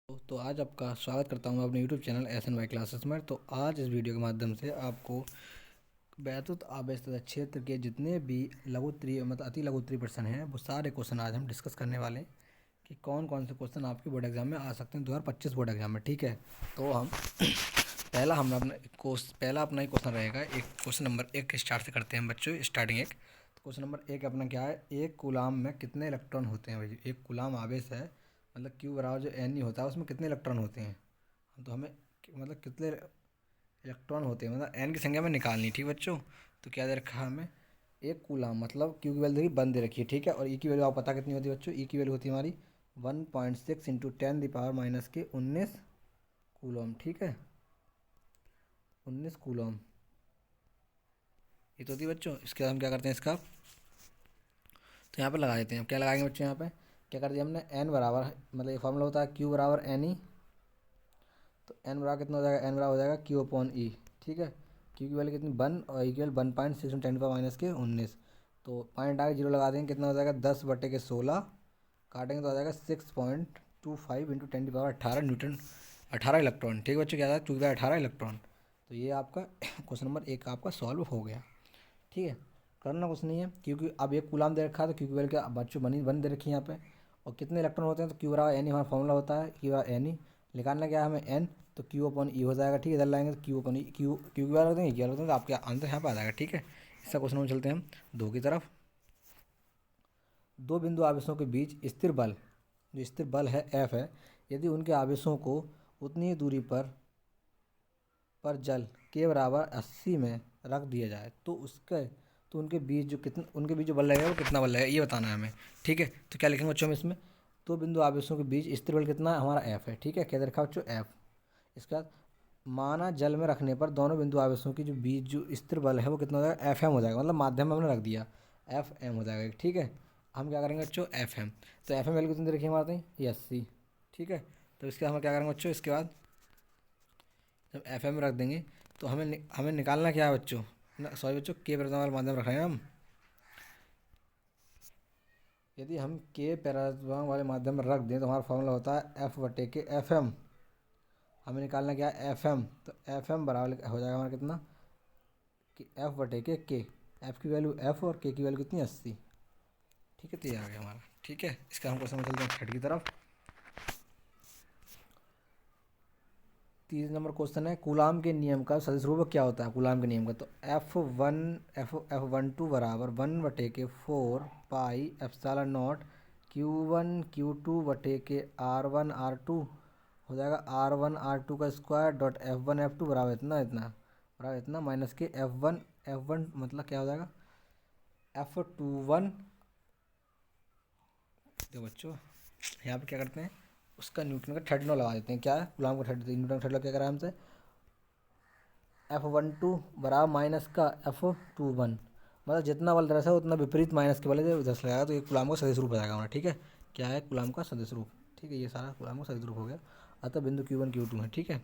तो आज आपका स्वागत करता हूं मैं अपने YouTube चैनल SNY क्लासेस में। तो आज इस वीडियो के माध्यम से आपको वैद्युत आवेश तथा क्षेत्र के जितने भी लघुत्तरीय मतलब अति लघुत्तरीय प्रश्न हैं वो सारे क्वेश्चन आज हम डिस्कस करने वाले हैं कि कौन कौन से क्वेश्चन आपके बोर्ड एग्जाम में आ सकते हैं 2025 बोर्ड एग्जाम में। ठीक है, तो हम पहला अपना ही क्वेश्चन रहेगा। एक क्वेश्चन नंबर 1 के स्टार्ट से करते हैं बच्चों। स्टार्टिंग एक तो क्वेश्चन नंबर 1 अपना क्या है, एक कूलाम में कितने इलेक्ट्रॉन होते हैं भाई। एक कूलाम आवेश है मतलब क्यू बराबर जो एन ई होता है उसमें कितने इलेक्ट्रॉन होते हैं, तो हमें मतलब कितने इलेक्ट्रॉन होते हैं मतलब एन की संख्या में निकालनी। ठीक बच्चों, तो क्या दे रखा है हमें, एक कूलाम मतलब क्यू की वैल्यू देखिए बंद दे रखी है। ठीक है, और ई की वैल्यू आपको पता कितनी होती है बच्चों, ई की वैल्यू होती है हमारी 1.6 इंटू 10⁻⁻19 कूलम। ठीक है, 19 कूलम ये तो होती है बच्चों। इसके बाद हम क्या करते हैं इसका, तो यहाँ पर लगा देते हैं। क्या लगाएंगे बच्चों, यहाँ पे क्या कर दिया हमने, एन बराबर मतलब ये फॉर्मूला होता है क्यू बराबर एन ई, तो एन बराबर कितना हो जाएगा, एन बराबर हो जाएगा क्यू अपॉन ई। ठीक है, क्यू की वैल्यू कितनी 1 और ई की वैल्यू 1.6 × 10⁻⁻19, तो पॉइंट आगे जीरो लगा देंगे, कितना हो जाएगा 10/16 काटेंगे तो आ जाएगा 6.25 इंटू 10⁻18 न्यूटन, 18 इलेक्ट्रॉन। ठीक है बच्चों, क्या था क्यू का 18 इलेक्ट्रॉन। तो ये आपका क्वेश्चन नंबर 1 आपका सॉल्व हो गया। ठीक है, करना कुछ नहीं है क्योंकि अब एक कूलाम दे रखा है तो क्यू की वैल्यू क्या बच्चों बन दे रखी है यहाँ पे, और कितने इलेक्ट्रॉन होते हैं तो क्यू बराबर एन ई हमारा फॉर्मूला होता है, क्यू बराबर एन ई निकालना क्या है हमें एन, तो क्यू अपॉन ई हो जाएगा। ठीक है, इधर लाएंगे तो क्यू अपॉन ई, क्यू क्यू की वैल्यू रख देंगे, क्या रख देंगे, तो आपके आंसर यहाँ पर आ जाएगा। ठीक है, इसका क्वेश्चन में चलते हैं हम दो की तरफ। दो बिंदु आवेशों के बीच स्थिर बल, जो स्थिर बल है एफ है, यदि उनके आवेशों को उतनी ही दूरी पर जल के बराबर 80 में रख दिया जाए तो उनके बीच जो बल लगेगा वो कितना बल लगेगा ये बताना है हमें। ठीक है, तो क्या लिखेंगे बच्चों हम इसमें, दो बिंदु आवेशों के बीच स्थिर बल कितना है हमारा एफ है। ठीक है, क्या दे रखा बच्चों एफ। इसके बाद माना जल में रखने पर दोनों बिंदु आवेशों की जो बीच जो स्थिर बल है वो कितना हो जाएगा, एफ एम हो जाएगा, मतलब माध्यम में हमने रख दिया एफ एम हो जाएगा। ठीक है, हम क्या करेंगे बच्चों एफ एम, तो एफ एम वैल्यू कितनी दे रखी है हमारे ये 80। ठीक है, तो इसके बाद हम क्या करेंगे बच्चों, इसके बाद जब एफ एम रख देंगे तो हमें निकालना क्या है बच्चों, सॉरी बच्चों के पैराबोला माध्यम रख रहे हैं हम। यदि हम के पैराबोला वाले माध्यम में रख दें तो हमारा फॉर्मूला होता है एफ बटे के एफ एम। हमें निकालना क्या है एफ एम, तो एफ एम बराबर हो जाएगा हमारा कितना कि एफ बटे के एफ की वैल्यू एफ और के की वैल्यू कितनी 80। ठीक है, तो ये आ गया हमारा। ठीक है, इसका हम क्वेश्चन चलते हैं थर्ड की तरफ। 30 नंबर क्वेश्चन है, कूलाम के नियम का सदिश रूप क्या होता है कूलाम के नियम का, तो F12 बराबर 1/4 pi epsilon not Q1 Q2 R1 R2 हो जाएगा R1 R2 का स्क्वायर डॉट F1 F2 बराबर इतना माइनस के F1 मतलब क्या हो जाएगा F21। तो बच्चों यहाँ पे क्या करते हैं, उसका न्यूटन का थर्ड लॉ लगा देते हैं। क्या है कूलाम का थर्ड, न्यूटन का थर्ड लॉ क्या करा है हमसे, F12 बराबर माइनस का F21, मतलब जितना बल दरअसल है उतना विपरीत माइनस के बल से दस लगाएगा, तो ये कूलाम का सदिश रूप हो जाएगा हमारा। ठीक है, क्या है कूलाम का सदिश रूप। ठीक है, ये सारा कूलाम का सदिश रूप हो गया। अतः बिंदु Q1 Q2 है। ठीक है,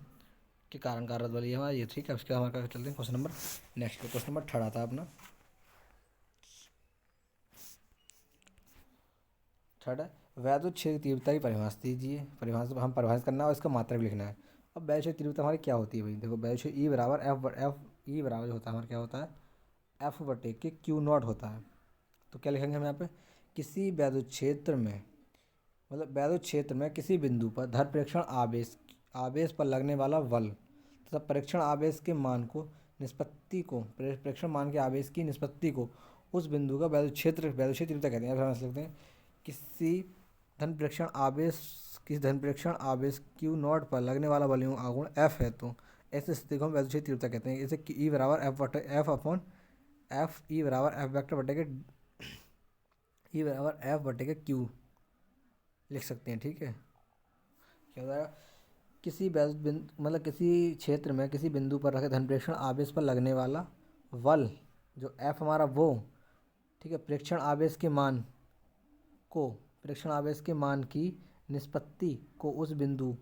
के कारण कारक बल ये हमारा ये। ठीक है, उसके बाद हमारे चलते हैं question number next. Question number third आता है अपना, थर्ड है वैद्युत क्षेत्र की तीव्रता की परिभाषा दीजिए। परिभाषा हम परिभाषित करना है और इसका मात्रक भी लिखना है। अब वैद्युत क्षेत्र तीव्रता हमारी क्या होती है भाई, देखो वैद्युत क्षेत्र ई बराबर एफ ई बराबर जो होता है हमारा क्या होता है एफ बटे के क्यू नॉट होता है। तो क्या लिखेंगे हम यहाँ पे, किसी वैद्युत क्षेत्र में मतलब वैद्युत क्षेत्र में किसी बिंदु पर धर प्रेक्षण आवेश आवेश पर लगने वाला बल तथा परीक्षण आवेश के मान को निष्पत्ति को प्रेक्षण मान के आवेश की निष्पत्ति को उस बिंदु का वैद्युत क्षेत्र तीव्रता कहते हैं। अब हम लिखते हैं किसी किसी धन प्रेक्षण आवेश क्यू नॉट पर लगने वाला बल एवं आघूर्ण एफ है, तो ऐसे स्थिति को हम वैद्युत क्षेत्र तीव्रता कहते हैं। जैसे ई बराबर एफ बटे एफ अपॉन एफ ई बराबर एफ वेक्टर बटे के ई बराबर एफ बटे के क्यू लिख सकते हैं। ठीक है, क्या हो जाएगा, किसी मतलब किसी क्षेत्र में किसी बिंदु पर रखे धन प्रेक्षण आवेश पर लगने वाला बल जो एफ हमारा वो, ठीक है, प्रेक्षण आवेश के मान की निष्पत्ति को उस बिंदु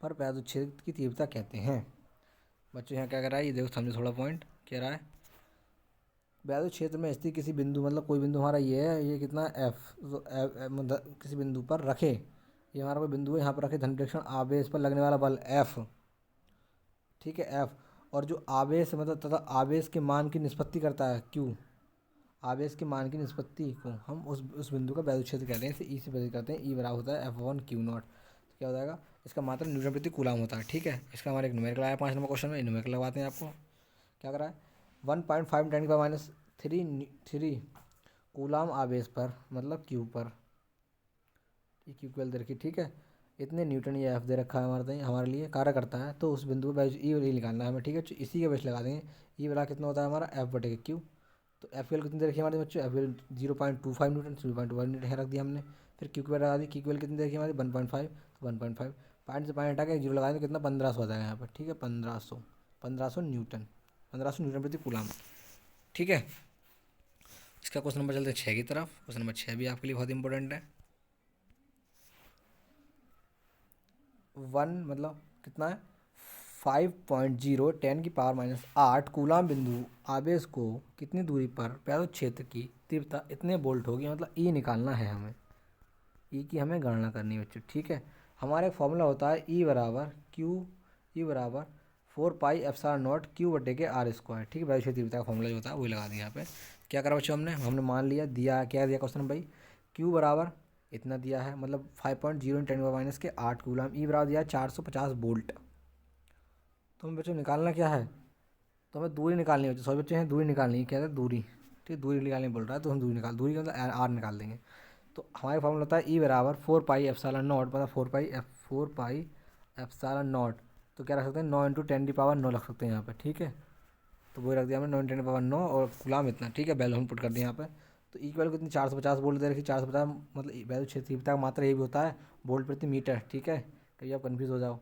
पर वैद्युत क्षेत्र की तीव्रता कहते हैं। बच्चों यहाँ क्या कर रहा है ये देखो, समझो थोड़ा पॉइंट कह रहा है, वैद्युत क्षेत्र में स्थित किसी बिंदु मतलब कोई बिंदु हमारा ये है, ये कितना एफ, मतलब किसी बिंदु पर रखे ये हमारा कोई बिंदु है, यहाँ पर रखे धन आवेश पर लगने वाला बल एफ, ठीक है एफ, और जो आवेश मतलब तथा आवेश के मान की निष्पत्ति करता है क्यू, आवेश के मान की निष्पत्ति को हम उस बिंदु का वैद्युत क्षेत्र कहते हैं, इसे ई से प्रदर्शित करते हैं। ई बराबर होता है F1 Q0। तो क्या हो जाएगा, इसका मात्रा न्यूटन प्रति कूलाम होता है, ठीक है। इसका हमारा एक न्यूमेरिकल आया 5 नंबर क्वेश्चन में, न्यूमेरिकल लगवाते हैं आपको। क्या करा है, 1.5 10 की माइनस थ्री कूलाम आवेश पर मतलब क्यू पर, ये क्यू केवल दे रखी, ठीक है। इतने न्यूटन ये एफ दे रखा है हमारे लिए कार्य करता है, तो उस बिंदु पर ई निकालना है हमें, ठीक है। तो इसी के बेस लगा देंगे, ई बड़ा कितना होता है हमारा एफ बटे क्यू। तो एफ की वैल्यू कितनी दे रखी है हमारे बच्चों, एफ 0.25 न्यूटन, 0.25 न्यूटन है रख दिया हमने। फिर क्यू की वैल्यू लगा दी, क्यू की वैल्यू कितनी दे रखी है हमारी 1.5, तो 1.5 पॉइंट से पॉइंट हटा के जीरो लगा दें, कितना 1500 आ जाएगा यहाँ पर, ठीक है। 1500 न्यूटन, 1500 न्यूटन प्रति कूलाम, ठीक है। इसका क्वेश्चन नंबर चलते हैं 6 की तरफ। क्वेश्चन नंबर 6 भी आपके लिए बहुत इंपॉर्टेंट है। 1 मतलब कितना है 5.0 10⁻⁸ कूलाम बिंदु आवेश को कितनी दूरी पर वैद्युत क्षेत्र की तीव्रता इतने वोल्ट होगी, मतलब ई निकालना है हमें, ई की हमें गणना करनी है बच्चों, ठीक है। हमारा एक फॉर्मूला होता है ई बराबर क्यू, ई बराबर 4πε0 क्यू बटे के आर स्क्वायर, ठीक है। वैद्युत क्षेत्र तीव्रता का फॉर्मूला जो होता है वही लगा दिया यहाँ पे। क्या करा बच्चों, हमने मान लिया, दिया क्या दिया क्वेश्चन भाई, क्यू बराबर इतना दिया है, मतलब 5.0 × 10⁻⁸ कूलाम, ई बराबर दिया है 450 वोल्ट। तो हमें बच्चों निकालना क्या है, तो हमें दूरी निकालनी है बच्चों, सभी बच्चे हैं दूरी निकालनी है, क्या है दूरी, ठीक है। दूरी निकालने बोल रहा है, तो हम दूरी का मतलब आर निकाल देंगे। तो हमारे फॉर्मूला होता है ई बराबर 4πε0, मतलब 4πε0, तो क्या रख सकते हैं 9 × 10⁻9 रख सकते हैं यहाँ पे, ठीक है। तो वही रख दिया हमने 9 × 10⁻9 और कूलाम इतना, ठीक है। वैल्यू हम पुट कर दिए यहाँ पे। तो ई की वैल्यू कितनी 450 वोल्ट दे रखी, 450 मतलब वैल्यू क्षेत्र तीव्रता का मात्रा ये भी होता है वोल्ट प्रति मीटर, ठीक है। कहीं आप कन्फ्यूज़ हो जाओ,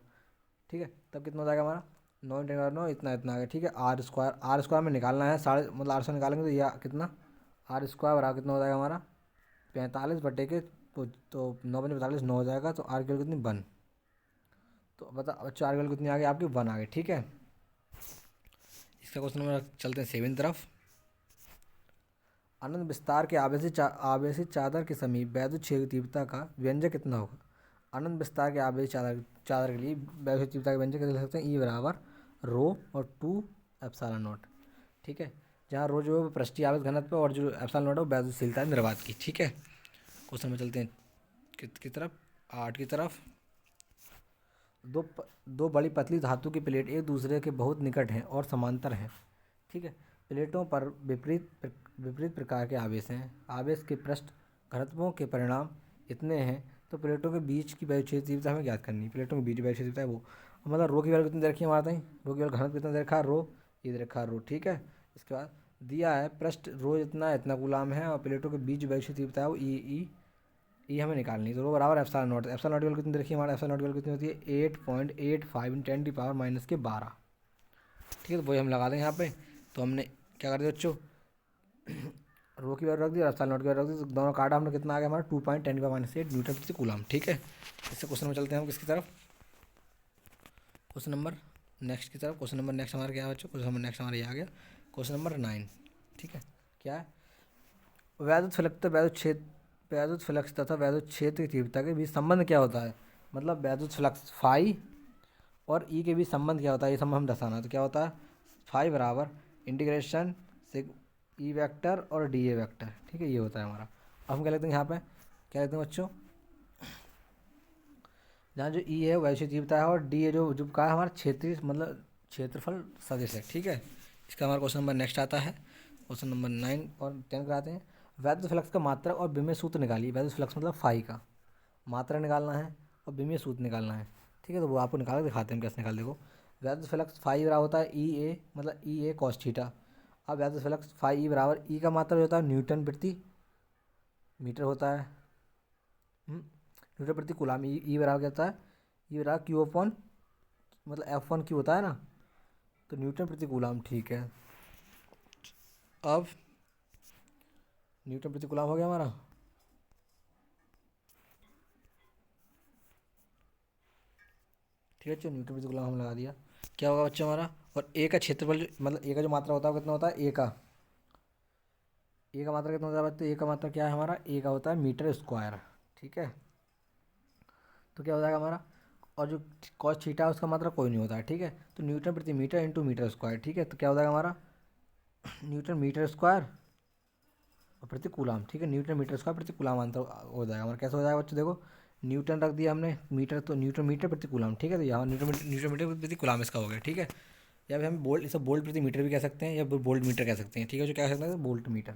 ठीक है। तब कितना हो जाएगा हमारा 9 × 10⁻9 इतना इतना आ गया, ठीक है। आर स्क्वायर में निकालना है, साढ़े मतलब 800 निकालेंगे तो यह कितना आर स्क्वायर बराबर कितना हो जाएगा हमारा 45 बटे के, तो 9 बटे 45 9 हो जाएगा। तो आर की वैल्यू कितनी 1, तो बता बच्चों आर की वैल्यू कितनी आ गई आपकी 1 आ गई, ठीक है। इसका क्वेश्चन नंबर चलते हैं 7 तरफ। अनंत विस्तार के आवेशित चादर के समीप वैद्युत क्षेत्र तीव्रता का व्यंजक कितना होगा। अनंत विस्तार के आवेशित चादर के लिए वैद्युत तीव्रता का व्यंजक कैसे लिख सकते हैं, ई बराबर रो और 2ε0, ठीक है। जहाँ रो जो है पृष्ठीय आवेश घनत्व और जो ε0 है वो वैद्युतशीलता है निर्वात की, ठीक है। क्वेश्चन में चलते हैं की तरफ 8 की तरफ। दो बड़ी पतली धातु की प्लेट एक दूसरे के बहुत निकट हैं और समांतर हैं, ठीक है। प्लेटों पर विपरीत प्रकार के आवेश हैं, आवेश के पृष्ठ घनत्वों के परिणाम इतने हैं, तो प्लेटों के बीच की वैद्युत क्षेत्र तीव्रता हमें ज्ञात करनी है। प्लेटों के बीच वैद्युत क्षेत्र तीव्रता है वो, मतलब रो की वैल्यू कितनी दे रखी है हमारा ताई, रो की वैल्यू घनत्व कितना दे रखा है रो, ये दे रखा है रो, ठीक है। इसके बाद दिया है पृष्ठ रो इतना कूलाम है और प्लेटों के बीच वैद्युत क्षेत्र तीव्रता है वो ई हमें निकालनी है। तो रो बराबर ε0, ε0 की वैल्यू कितनी रखी है हमारा, ε0 की वैल्यू कितनी होती है 8.85 × 10⁻⁻12, ठीक है। तो वही हम लगा दें यहाँ पे। तो हमने क्या कर दिया बच्चों, रो की वैल्यू रख दी और ε0 की वैल्यू रख दी, तो दोनों काटा हमने, कितना आ गया हमारा 2.10⁻⁸ न्यूटन प्रति कूलाम, ठीक है। इससे क्वेश्चन में चलते हैं हम किसकी तरफ, क्वेश्चन नंबर नेक्स्ट की तरफ। क्वेश्चन नंबर नेक्स्ट हमारा क्या है बच्चों, क्वेश्चन नंबर नेक्स्ट हमारा ये आ गया क्वेश्चन नंबर 9, ठीक है। क्या है, वैद्युत फ्लक्स तथा वैद्युत क्षेत्र की तीव्रता के बीच संबंध क्या होता है, मतलब वैद्युत फ्लक्स फाई और ई के बीच संबंध क्या होता है, ये संबंध हम दर्शाना है। तो क्या होता है फाई बराबर इंटीग्रेशन से ई वेक्टर और डी ए वेक्टर, ठीक है, ये होता है हमारा। अब हम क्या लिखते हैं यहाँ पे, क्या लिखते हैं बच्चों, जहाँ जो ई है वैद्युत क्षेत्र तीव्रता है और डी ए जो का है हमारा क्षेत्रीय मतलब क्षेत्रफल सदिश है, ठीक है। इसका हमारा क्वेश्चन नंबर नेक्स्ट आता है, क्वेश्चन नंबर 9 और 10 कराते हैं। वैद्युत फ्लक्स का मात्रक और विमेय सूत्र निकालिए। वैद्युत फ्लक्स मतलब फाई का मात्रा निकालना है और विमेय सूत्र निकालना है, ठीक है। तो वो आपको निकाल के दिखाते हैं कैसे निकाल, देखो। वैद्युत फ्लक्स फाई बराबर होता है ई ए, मतलब ई ए कॉस थीटा। अब वैद्युत फ्लक्स फाई ई बराबर ई का मात्रा होता है न्यूटन प्रति मीटर होता है, न्यूटन प्रति कूलाम। ई बराबर क्या होता है, ई बराबर क्यू अपॉन मतलब F1 क्यू होता है ना, तो न्यूटन प्रति कूलाम, ठीक है। अब न्यूटन प्रति कूलाम हो गया हमारा, ठीक है। चलो न्यूटन प्रति कूलाम हम लगा दिया। क्या होगा बच्चों हमारा, और ए का क्षेत्रफल मतलब ए का जो मात्रा होता है वो कितना होता है, ए का मात्रा कितना होता है बच्चों, ए का मात्रा क्या है हमारा, ए का होता है मीटर स्क्वायर, ठीक है। तो क्या हो जाएगा हमारा, और जो कॉस थीटा है उसका मात्रा कोई नहीं होता है, ठीक है। तो न्यूटन प्रति मीटर इंटू मीटर स्क्वायर, ठीक है। तो क्या हो जाएगा हमारा न्यूटन मीटर स्क्वायर और प्रति कूलाम, ठीक है। न्यूटन मीटर स्क्वायर प्रति कूलाम आंसर हो जाएगा हमारा। कैसे हो जाएगा बच्चों, देखो न्यूटन रख दिया हमने, मीटर तो न्यूटन मीटर प्रति कूलाम, ठीक है। तो यहाँ न्यूटन मीटर प्रति कूलाम इसका हो गया, ठीक है। या फिर हम बोल्ट, इसे बोल्ट प्रति मीटर भी कह सकते हैं या बोल्ट मीटर कह सकते हैं, ठीक है। जो क्या कह सकते हैं बोल्ट मीटर,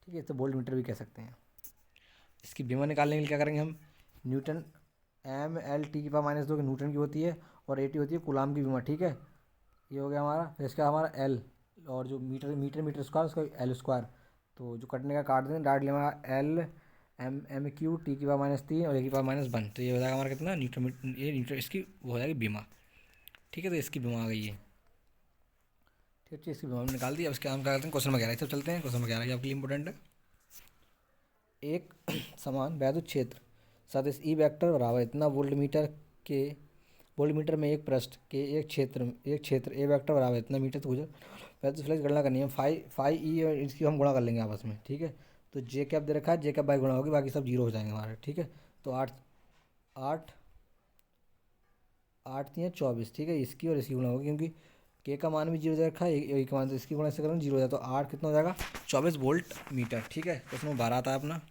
ठीक है। इसे बोल्ट मीटर भी कह सकते हैं। इसकी बीमा निकालने के लिए क्या करेंगे हम, न्यूटन एम एल टी की पावर -2 की न्यूटन की होती है और एटी होती है कूलाम की बीमा, ठीक है। ये हो गया हमारा। फिर इसका हमारा एल, और जो मीटर मीटर मीटर स्क्वायर उसका एल स्क्वायर। तो जो कटने का काट देंगे, डाट लिया L M M Q T की पावर -3 और ए की पावर -1। तो ये हो जाएगा हमारा कितना न्यूटन, ये न्यूटन इसकी वो हो जाएगी बीमा, ठीक है। तो इसकी बीमा आ गई है, ठीक है। इसकी बीमा हमने निकाल दी। अब इसके हम क्या करते हैं क्वेश्चन नंबर 11 सब चलते हैं। क्वेश्चन नंबर 11 ये आपके लिए इंपॉर्टेंट है। एक समान वैद्युत क्षेत्र सदिश ई वेक्टर बराबर इतना वोल्ट मीटर में एक पृष्ठ के एक क्षेत्र ए वेक्टर बराबर इतना मीटर तो गुजर वैद्युत फ्लक्स गणना करनी है। फाई ई और इसकी हम गुणा कर लेंगे आपस में, ठीक है। तो जे कैप दे रखा है, जे कैप बाई गुणा होगी, बाकी सब जीरो हो जाएंगे हमारे, ठीक है। तो आठ आठ आठ 3 24, ठीक है। इसकी और इसकी गुणा होगी क्योंकि के का मान भी जीरो दे रखा है, ए का मान, तो इसकी गुणा से करेंगे जीरो हो जाए तो 8 कितना हो जाएगा 24 वोल्ट मीटर, ठीक है। तो उसमें 12 आता है अपना।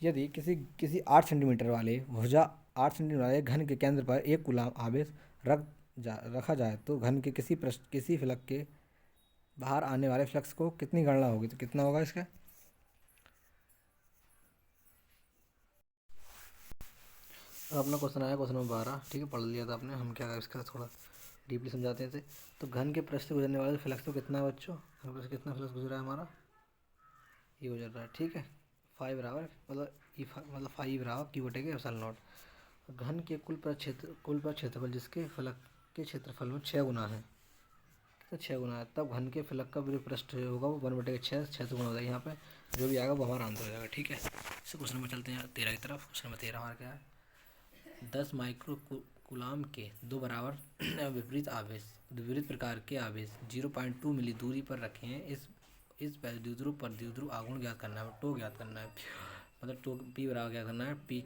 यदि किसी किसी 8 सेंटीमीटर वाले भुजा 8 सेंटीमीटर वाले घन के केंद्र पर एक कूलाम आवेश रखा जाए तो घन के किसी फलक के बाहर आने वाले फ्लक्स को कितनी गणना होगी, तो कितना होगा इसका। अब अपना क्वेश्चन आया क्वेश्चन नंबर 12, ठीक है। पढ़ लिया था आपने, हम क्या इसका थोड़ा डीपली समझाते हैं इसे। तो घन के पृष्ठ से गुजरने वाले फ्लक्स तो कितना है बच्चों, घन पर से कितना फ्लक्स गुजरा है हमारा, ये गुजर रहा है, ठीक है। 5 बराबर मतलब मतलब 5 बराबर क्यू बटेगा एप्सिलॉन नॉट। घन के कुल पर क्षेत्रफल जिसके फलक के क्षेत्रफल में 6 गुना है, तो 6 गुना है, तब घन के फलक का जो पृष्ठ होगा वो 1/6 6 से गुना हो जाएगा। यहाँ पे जो भी आएगा वो हमारा आंसर हो जाएगा, ठीक है। इसे क्वेश्चन नंबर चलते हैं 13 की तरफ। क्वेश्चन नंबर 13 हमारा क्या है, 10 माइक्रो कूलाम के दो बराबर विपरीत प्रकार के आवेश 0.2 मिली दूरी पर रखे हैं। इस द्विध्रुव पर द्विध्रुव आघूर्ण ज्ञात करना है, टो ज्ञात करना है, मतलब टो पी बराबर क्या करना है, पी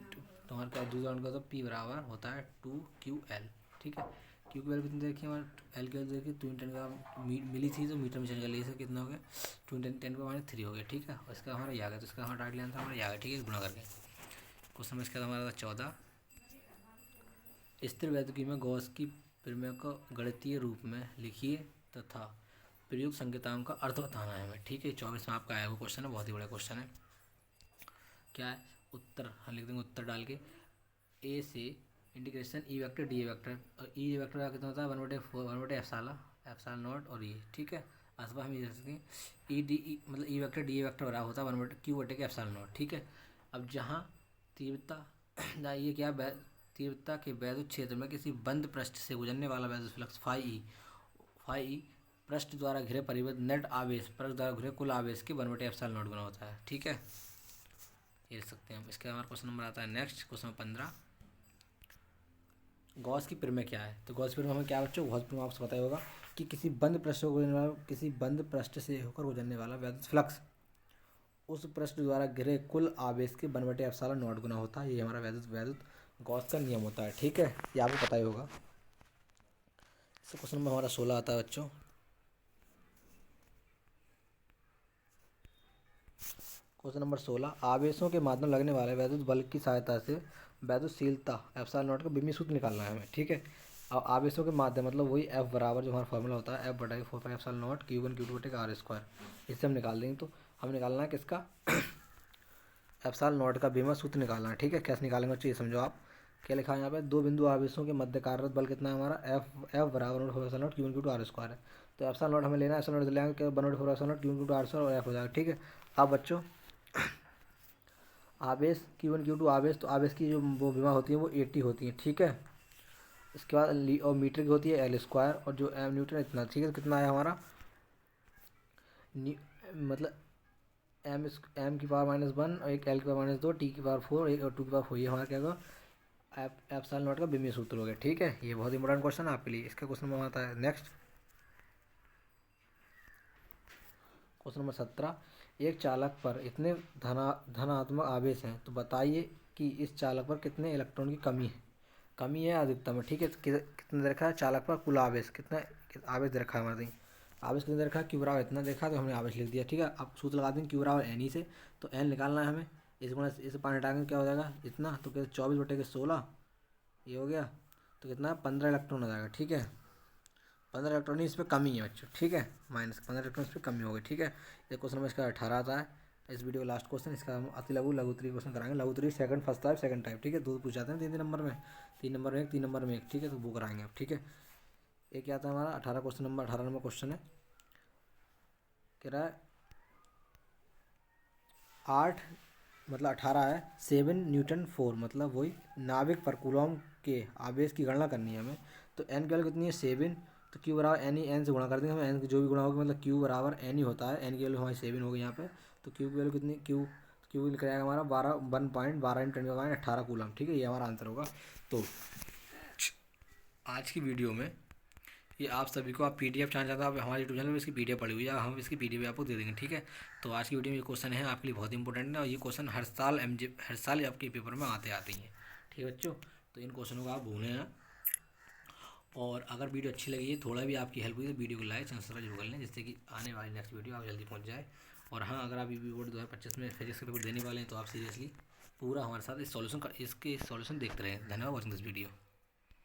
तुम्हारा क्या द्विध्रुव का, तो पी बराबर होता है 2QL, ठीक है। क्यू की वैल्यू कितनी देखिए हमारे, एल की वैल्यू देखिए 2 × 10 का मिली थी, तो मीटर में चेंज कर लिए, कितना हो गया 2 × 10⁻³ हो गया, ठीक है। और इसका हमारा ये आ गया, तो इसका हमारा डायरेक्ट आंसर हमारा ये आ गया, ठीक है, गुणा करके। क्वेश्चन में इसका हमारा 14, स्थिर वैद्युति में गॉस की प्रमेय को गणितीय रूप में लिखिए तथा प्रयुक्त संकेतांक का अर्थ बताना है हमें, ठीक है। 24 में आपका आया हुआ क्वेश्चन है, बहुत ही बड़ा क्वेश्चन है। क्या है उत्तर, हम लिख देंगे उत्तर डाल के, ए से integration E vector D A vector, और ई वेक्टर का कितना होता है 1/4 नॉट और ये, ठीक है। अथवा हम ये लिख सकते हैं ई डी ई मतलब E vector D A vector बराबर होता है 1/Q/एप्सिलॉन नॉट, ठीक है। अब जहाँ तीव्रता ये क्या तीव्रता के वैद्युत क्षेत्र में किसी बंद पृष्ठ से गुजरने वाला वैद्युत फ्लक्स फाई पृष्ठ द्वारा घिरे परिवर्तित नेट आवेश पृष्ठ द्वारा घिरे कुल आवेश के 1/एप्सिलॉन नॉट गुना होता है, ठीक है। ये लिख सकते हैं हम। इसके हमारा क्वेश्चन नंबर आता है नेक्स्ट, क्वेश्चन 15, गॉस की प्रमेय क्या है। तो गॉस की प्रमेय हमें क्या बच्चों, गॉस की प्रमेय आपको पता ही होगा कि किसी बंद पृष्ठ से होकर गुजरने वाला वैद्युत फ्लक्स उस पृष्ठ द्वारा घिरे कुल आवेश के 1/एप्सिलॉन नॉट गुना होता है। ये हमारा वैद्युत गॉस का नियम होता है, ठीक है। ये आपको पता ही होगा। इससे क्वेश्चन नंबर हमारा 16 आता है बच्चों। क्वेश्चन नंबर 16, आवेशों के माध्यम लगने वाले वैद्युत बल की सहायता से वैद्युतशीलता एप्सिलॉन नॉट का विमीय सूत्र निकालना है हमें, ठीक है। अब आवेशों के माध्यम मतलब वही एफ बराबर जो हमारा फॉर्मूला होता है F/4πε0 Q1 Q2/r², इससे हम निकाल देंगे। तो हमें निकालना है किसका एप्सिलॉन नॉट का विमीय सूत्र निकालना है, ठीक है। कैसे निकालेंगे बच्चों ये समझो आप। क्या लिखा है यहाँ पे, दो बिंदु आवेशों के मध्य कार्यरत बल कितना है हमारा एफ बराबर Q1 Q2/r² है। तो एप्सिलॉन नॉट हमें लेना है, एप्सिलॉन नॉट लेंगे 1/4 Q1 Q2/r² और एफ हो जाएगा, ठीक है। अब बच्चों आवेश Q1 Q2 आवेश, तो आवेश की जो वो विमा होती है वो 80 होती है, ठीक है। इसके बाद और मीटर की होती है L² और जो एम न्यूटन इतना, ठीक है। तो कितना आया हमारा मतलब एम की पावर -1 और एक एल की पावर -2 टी की पावर 4 एक और 2 की पावर 4, ये हमारा क्या होगा एप्सिलॉन नॉट का विमीय सूत्र हो गया, ठीक है। ये बहुत इंपॉर्टेंट क्वेश्चन है आपके लिए। इसका क्वेश्चन नंबर आता है नेक्स्ट, क्वेश्चन नंबर 17, एक चालक पर इतने धनात्मक आवेश हैं तो बताइए कि इस चालक पर कितने इलेक्ट्रॉन की कमी है अधिकतम है। ठीक है, कितना दे रखा है चालक पर कुल आवेश कितना आवेश दे रखा है हमारे आवेश कितना दे रखा है, क्यू बराबर इतना देखा तो हमने आवेश लिख दिया। ठीक है, अब सूत्र लगा देंगे क्यू बराबर एन ई से, तो एन निकालना है हमें, इस गुणा इस पानी हटाएंगे क्या हो जाएगा इतना, तो क्या 24/16 ये हो गया, तो कितना 15 इलेक्ट्रॉन हो जाएगा। ठीक है, 15 इलेक्ट्रॉन इस पर कमी है बच्चों। ठीक है, माइनस 15 इलेक्ट्रॉन इस पर कमी हो गई। ठीक है, ये क्वेश्चन नंबर इसका 18 आता है। इस वीडियो का लास्ट क्वेश्चन, इसका हम अति लघुत्तरी क्वेश्चन कराएंगे, लघुत्तरी second first type second type. ठीक है, दो पूछ जाते हैं 3 नंबर में, 3 नंबर में एक, 3 नंबर में एक। ठीक है, तो वो कराएंगे अब। ठीक है, एक क्या आता है हमारा 18 क्वेश्चन नंबर, 18 नंबर क्वेश्चन है, कह रहा है 8 मतलब 18 है 7 न्यूटन 4 मतलब वही नाभिक पर कूलॉम के आवेश की गणना करनी है हमें। तो एन की वैल्यू कितनी है 7, तो क्यू बराबर एन ही, एन से गुणा कर देंगे हमें, एन की जो भी गुणा होगी मतलब क्यू बराबर एन ही होता है। एन की वैल्यू हमारी 7 होगी यहाँ पे, तो क्यू की वैल्यू कितनी, क्यू निकल आएगा हमारा 1.12 × 10⁻18 ठीक है, ये हमारा आंसर होगा। तो आज की वीडियो में ये आप सभी को, आप पीडीएफ चाहना चाहते हो, आप हमारे यूट्यूब चैनल में इसकी पीडीएफ पड़ी हुई है, हम इसकी पीडीएफ आपको दे देंगे। ठीक है, तो आज की वीडियो में ये क्वेश्चन है आपके लिए बहुत इंपॉर्टेंट है, और ये क्वेश्चन हर साल आपके पेपर में आते ही हैं। ठीक है बच्चों, तो इन क्वेश्चनों को आप भूलें ना, और अगर वीडियो अच्छी लगी है, थोड़ा भी आपकी हेल्प हुई तो वीडियो को लाइक सब्सक्राइब जरूर कर लें, जिससे कि आने वाली नेक्स्ट वीडियो आप जल्दी पहुँच जाए। और हाँ, अगर आप यूपी बोर्ड 2025 में फिजिक्स का पेपर देने वाले हैं तो आप सीरियसली पूरा हमारे साथ इसके सॉल्यूशन देखते रहें। धन्यवाद वॉचिंग दिस वीडियो।